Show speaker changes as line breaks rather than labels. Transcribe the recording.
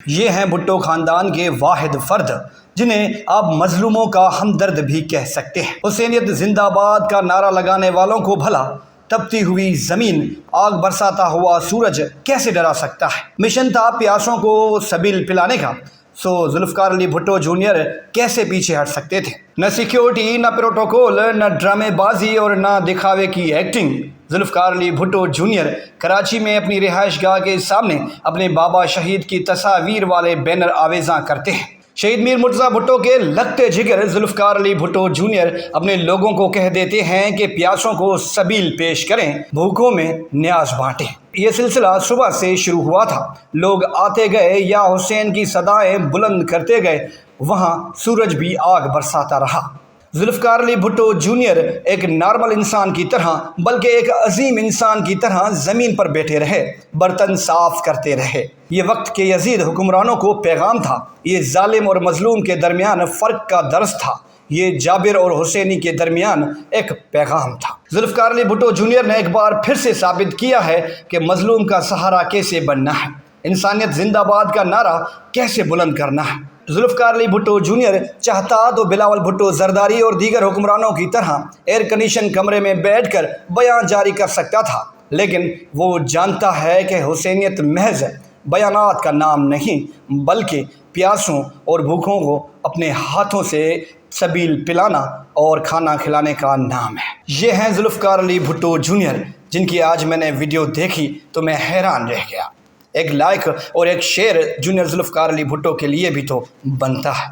یہ ہیں بھٹو خاندان کے واحد فرد جنہیں آپ مظلوموں کا ہمدرد بھی کہہ سکتے ہیں۔ حسینیت زندہ آباد کا نعرہ لگانے والوں کو بھلا تپتی ہوئی زمین، آگ برساتا ہوا سورج کیسے ڈرا سکتا ہے؟ مشن تھا پیاسوں کو سبیل پلانے کا، سو ذوالفقار علی بھٹو جونیئر کیسے پیچھے ہٹ سکتے تھے؟ نہ سیکیورٹی، نہ پروٹوکول، نہ ڈرامے بازی اور نہ دکھاوے کی ایکٹنگ۔ ذوالفقار علی بھٹو جونیئر کراچی میں اپنی رہائش گاہ کے سامنے اپنے بابا شہید کی تصاویر والے بینر آویزاں کرتے ہیں۔ شہید میر مرتضیٰ بھٹو کے لگتے جگر ذوالفقار علی بھٹو جونیئر اپنے لوگوں کو کہہ دیتے ہیں کہ پیاسوں کو سبیل پیش کریں، بھوکوں میں نیاز بانٹیں۔ یہ سلسلہ صبح سے شروع ہوا تھا، لوگ آتے گئے، یا حسین کی صدائیں بلند کرتے گئے، وہاں سورج بھی آگ برساتا رہا۔ ذوالفقار علی بھٹو جونیئر ایک نارمل انسان کی طرح بلکہ ایک عظیم انسان کی طرح زمین پر بیٹھے رہے، برتن صاف کرتے رہے۔ یہ وقت کے یزید حکمرانوں کو پیغام تھا، یہ ظالم اور مظلوم کے درمیان فرق کا درس تھا، یہ جابر اور حسینی کے درمیان ایک پیغام تھا۔ ذوالفقار علی بھٹو جونیئر نے ایک بار پھر سے ثابت کیا ہے کہ مظلوم کا سہارا کیسے بننا ہے، انسانیت زندہ باد کا نعرہ کیسے بلند کرنا ہے۔ ذوالفقار علی بھٹو جونیئر چاہتا تو بلاول بھٹو زرداری اور دیگر حکمرانوں کی طرح ایئر کنڈیشن کمرے میں بیٹھ کر بیان جاری کر سکتا تھا، لیکن وہ جانتا ہے کہ حسینیت محض بیانات کا نام نہیں بلکہ پیاسوں اور بھوکوں کو اپنے ہاتھوں سے سبیل پلانا اور کھانا کھلانے کا نام ہے۔ یہ ہیں ذوالفقار علی بھٹو جونیئر، جن کی آج میں نے ویڈیو دیکھی تو میں حیران رہ گیا۔ ایک لائک اور ایک شیئر جونیئر ذوالفقار علی بھٹو کے لیے بھی تو بنتا ہے۔